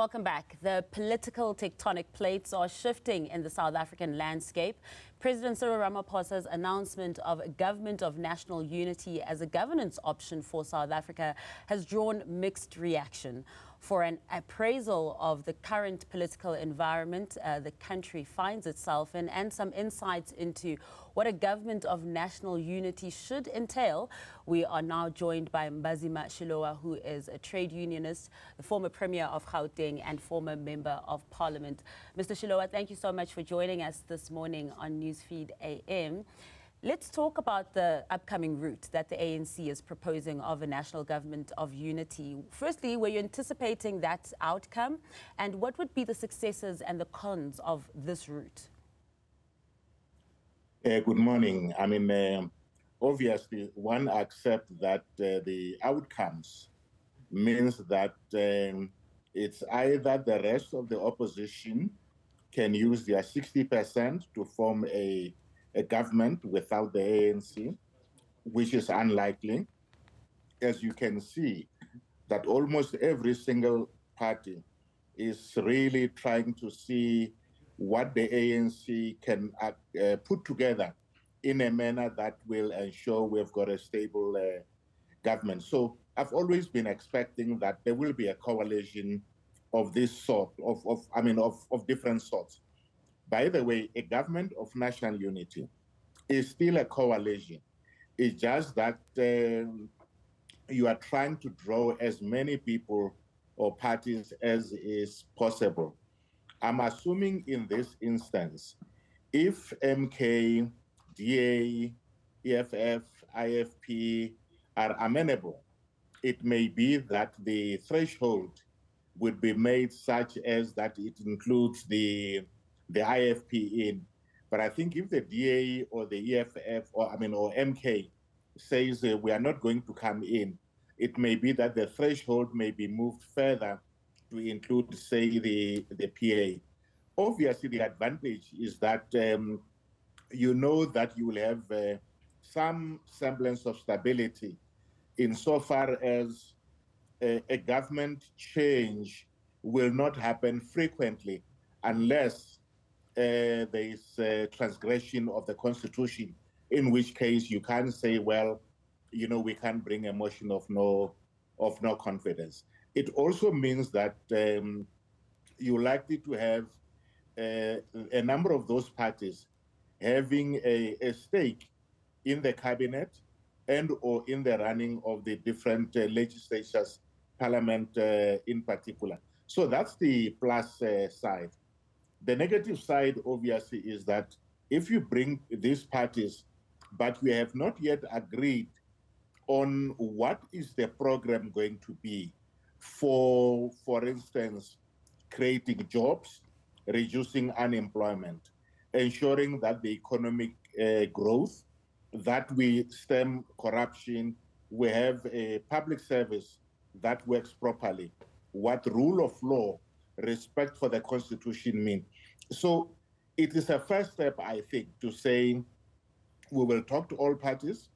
Welcome back. The political tectonic plates are shifting in the South African landscape. President Cyril Ramaphosa's announcement of a government of national unity as a governance option for South Africa has drawn mixed reaction. For an appraisal of the current political environment the country finds itself in and some insights into what a government of national unity should entail, we are now joined by Mbhazima Shilowa, who is a trade unionist, the former Premier of Gauteng and former Member of Parliament. Mr. Shilowa, thank you so much for joining us this morning on Newsfeed AM. Let's talk about the upcoming route that the ANC is proposing of a national government of unity. Firstly, were you anticipating that outcome? And what would be the successes and the cons of this route? Good morning. I mean, obviously, one accepts that the outcomes means that it's either the rest of the opposition can use their 60% to form a government without the ANC, which is unlikely. As you can see, that almost every single party is really trying to see what the ANC can put together in a manner that will ensure we've got a stable government. So I've always been expecting that there will be a coalition of this sort, of different sorts. By the way, a government of national unity is still a coalition. It's just that you are trying to draw as many people or parties as is possible. I'm assuming in this instance, if MK, DA, EFF, IFP are amenable, it may be that the threshold would be made such as that it includes the IFP in. But I think if the DA or the EFF or MK says we are not going to come in, it may be that the threshold may be moved further to include, say, the PA. Obviously, the advantage is that you know that you will have some semblance of stability insofar as a government change will not happen frequently unless there is a transgression of the Constitution, in which case you can't say, well, you know, we can't bring a motion of no confidence. It also means that you're likely to have a number of those parties having a stake in the cabinet and or in the running of the different legislatures, parliament in particular. So that's the plus side. The negative side, obviously, is that if you bring these parties, but we have not yet agreed on what is the program going to be for instance, creating jobs, reducing unemployment, ensuring that the economic growth, that we stem corruption, we have a public service that works properly, what rule of law, respect for the Constitution mean. So it is a first step, I think, to say we will talk to all parties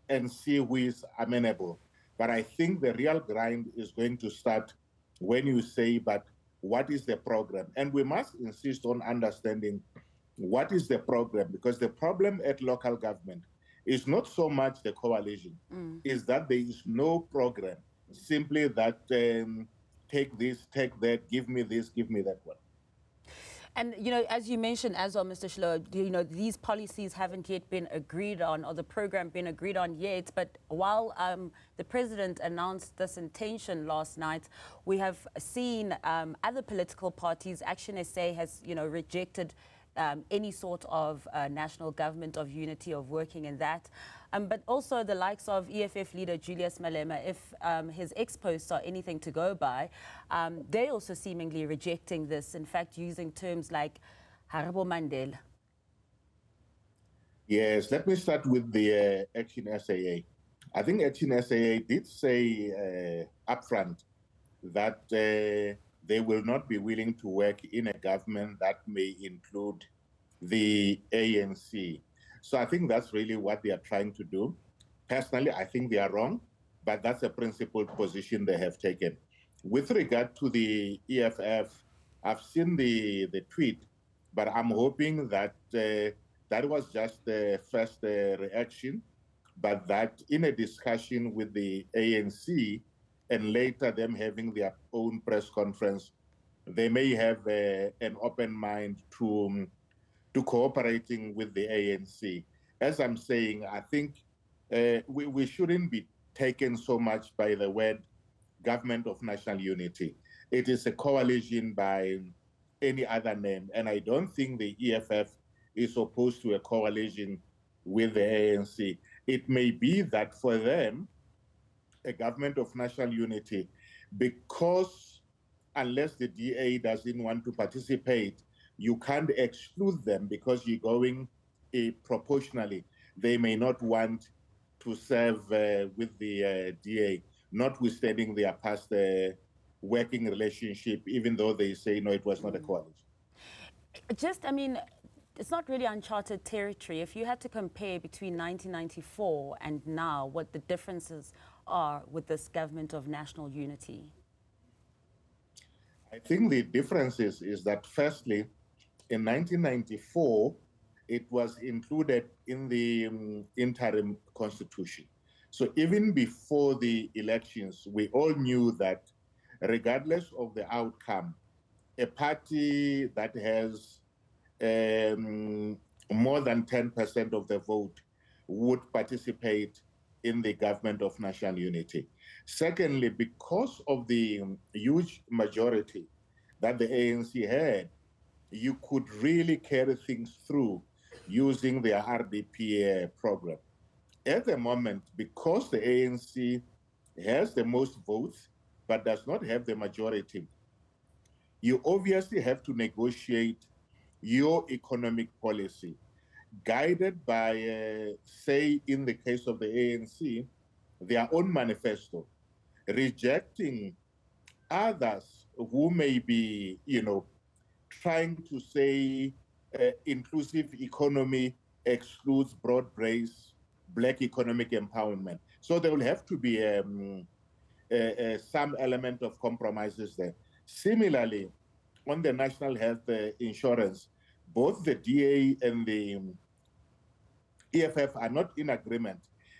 and see who is amenable. But I think the real grind is going to start when you say, but what is the program? And we must insist on understanding what is the program, because the problem at local government is not so much the coalition, is that there is no program, simply that take this, take that, give me this, give me that one. And, you know, as you mentioned as well, Mr. Shilowa, you know, these policies haven't yet been agreed on, or the program been agreed on yet. But while the president announced this intention last night, we have seen other political parties. Action SA has, you know, rejected any sort of national government of unity, of working in that. But also the likes of EFF leader Julius Malema, if his ex-posts are anything to go by, they're also seemingly rejecting this, in fact, using terms like Harabo Mandela. Yes, let me start with the Action SAA. I think Action SAA did say upfront that they will not be willing to work in a government that may include the ANC. So I think that's really what they are trying to do. Personally, I think they are wrong, but that's a principled position they have taken. With regard to the EFF, I've seen the tweet, but I'm hoping that that was just the first reaction, but that in a discussion with the ANC and later them having their own press conference, they may have an open mind to cooperating with the ANC. As I'm saying, I think we shouldn't be taken so much by the word government of national unity. It is a coalition by any other name, and I don't think the EFF is opposed to a coalition with the ANC. It may be that for them, a government of national unity, because unless the DA doesn't want to participate, you can't exclude them because you're going proportionally. They may not want to serve with the DA, notwithstanding their past working relationship, even though they say, no, it was not a coalition. I mean, it's not really uncharted territory. If you had to compare between 1994 and now, what the differences are with this government of national unity? I think the difference is that firstly, in 1994, it was included in the interim constitution. So even before the elections, we all knew that regardless of the outcome, a party that has more than 10% of the vote would participate in the government of national unity. Secondly, because of the huge majority that the ANC had, you could really carry things through using the RDP program. At the moment, because the ANC has the most votes but does not have the majority, you obviously have to negotiate your economic policy guided by, say, in the case of the ANC, their own manifesto, rejecting others who may be, trying to say inclusive economy excludes broad-based Black economic empowerment. So there will have to be some element of compromises there. Similarly, on the national health insurance, both the DA and the EFF are not in agreement,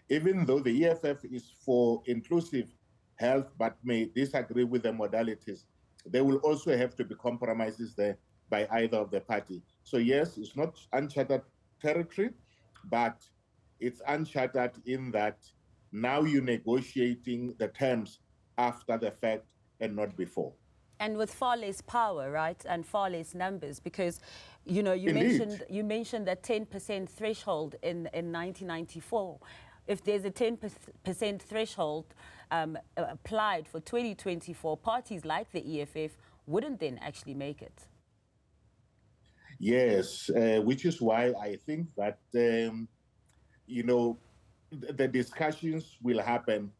even though the EFF is for inclusive health but may disagree with the modalities. There will also have to be compromises there by either of the party. So yes, it's not uncharted territory, but it's uncharted in that now you're negotiating the terms after the fact and not before. And with far less power, right, and far less numbers, because, you mentioned that 10% threshold in 1994. If there's a 10% threshold applied for 2024, parties like the EFF wouldn't then actually make it. Yes, which is why I think that, the discussions will happen,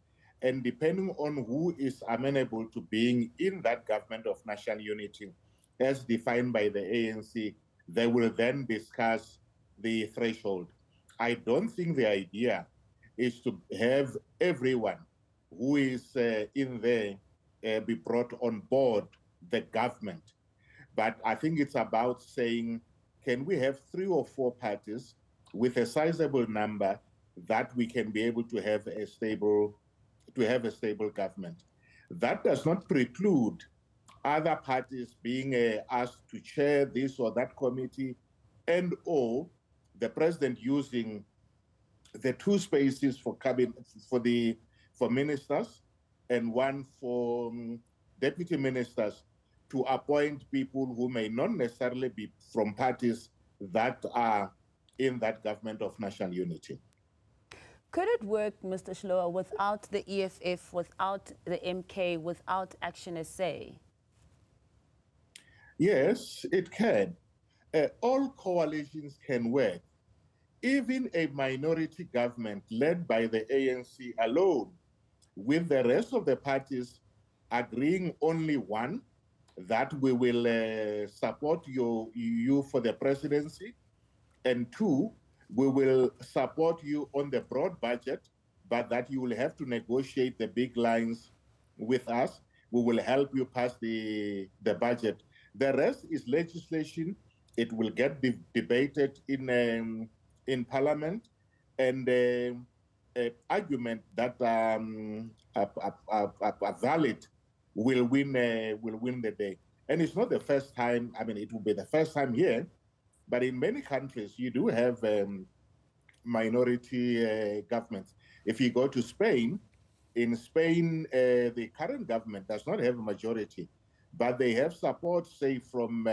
and depending on who is amenable to being in that government of national unity, as defined by the ANC, they will then discuss the threshold. I don't think the idea is to have everyone who is in there be brought on board the government. But I think it's about saying, can we have 3 or 4 parties with a sizable number that we can be able to have a stable government? That does not preclude other parties being asked to chair this or that committee, and or the president using the 2 spaces for cabinet for ministers and 1 for deputy ministers to appoint people who may not necessarily be from parties that are in that government of national unity. Could it work, Mr. Shilowa, without the EFF, without the MK, without Action SA? Yes, it can. All coalitions can work. Even a minority government led by the ANC alone, with the rest of the parties agreeing only 1, that we will support you for the presidency, and 2, we will support you on the broad budget, but that you will have to negotiate the big lines with us. we will help you pass the budget. The rest is legislation. It will get debated in Parliament, and argument that are valid will win the day. And it's not the first time. I mean, it will be the first time here, but in many countries you do have minority governments. If you go to Spain, in Spain, the current government does not have a majority, but they have support, say, from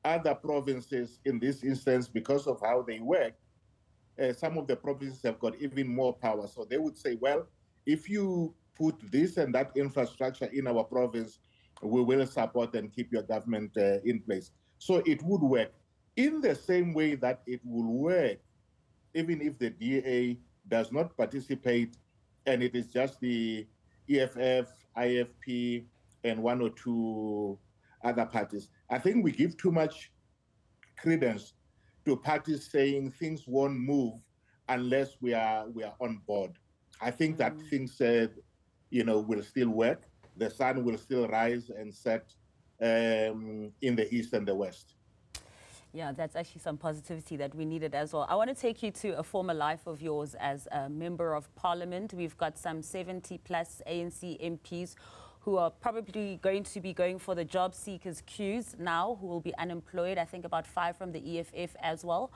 other provinces in this instance because of how they work. Some of the provinces have got even more power. So they would say, well, if you put this and that infrastructure in our province, we will support and keep your government in place. So it would work in the same way that it will work even if the DA does not participate and it is just the EFF, IFP, and one or two other parties. I think we give too much credence to parties saying things won't move unless we are on board. I think that things will still work. The sun will still rise and set in the east and the west. Yeah, that's actually some positivity that we needed as well. I want to take you to a former life of yours as a member of parliament. We've got some 70 plus ANC MPs who are probably going to be going for the job seekers queues now, who will be unemployed. I think about 5 from the EFF as well.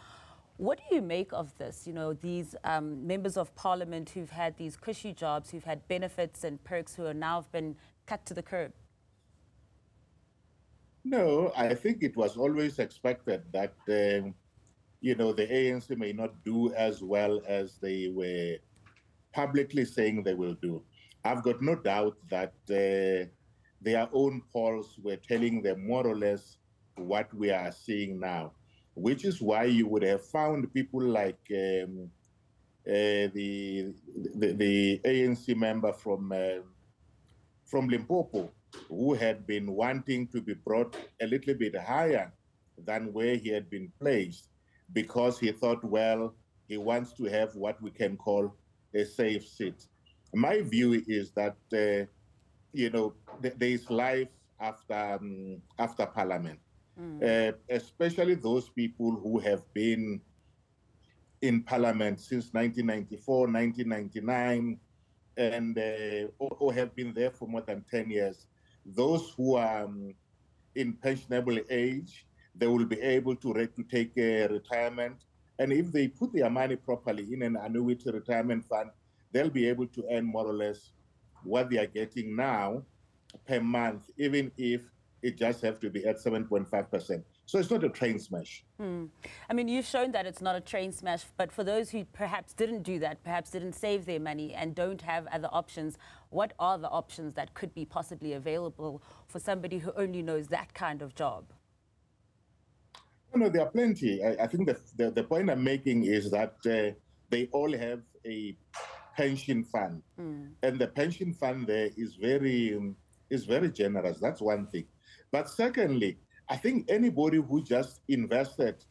What do you make of this? You know, these members of parliament who've had these cushy jobs, who've had benefits and perks, who are now been cut to the curb. No, I think it was always expected that, the ANC may not do as well as they were publicly saying they will do. I've got no doubt that their own polls were telling them more or less what we are seeing now, which is why you would have found people like the ANC member from Limpopo, who had been wanting to be brought a little bit higher than where he had been placed, because he thought, well, he wants to have what we can call a safe seat. My view is that, there is life after Parliament, especially those people who have been in Parliament since 1994, 1999, and or have been there for more than 10 years. Those who are in pensionable age, they will be able to take retirement. And if they put their money properly in an annuity retirement fund, they'll be able to earn more or less what they are getting now per month, even if it just have to be at 7.5%. So it's not a train smash. I mean, you've shown that it's not a train smash, but for those who perhaps didn't do that, perhaps didn't save their money and don't have other options, what are the options that could be possibly available for somebody who only knows that kind of job? No, there are plenty. I think the point I'm making is that they all have a pension fund, and the pension fund there is very generous. That's one thing. But secondly, I think anybody who just invested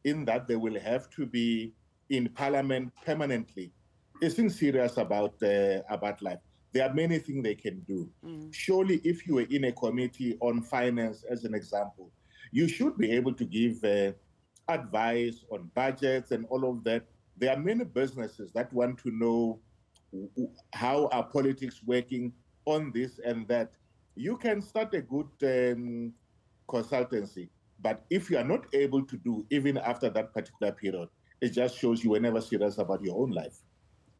in that they will have to be in Parliament permanently isn't serious about life. There are many things they can do. Surely, if you were in a committee on finance, as an example, you should be able to give advice on budgets and all of that. There are many businesses that want to know how are politics working on this and that. You can start a good consultancy, but if you are not able to do even after that particular period, it just shows you were never serious about your own life.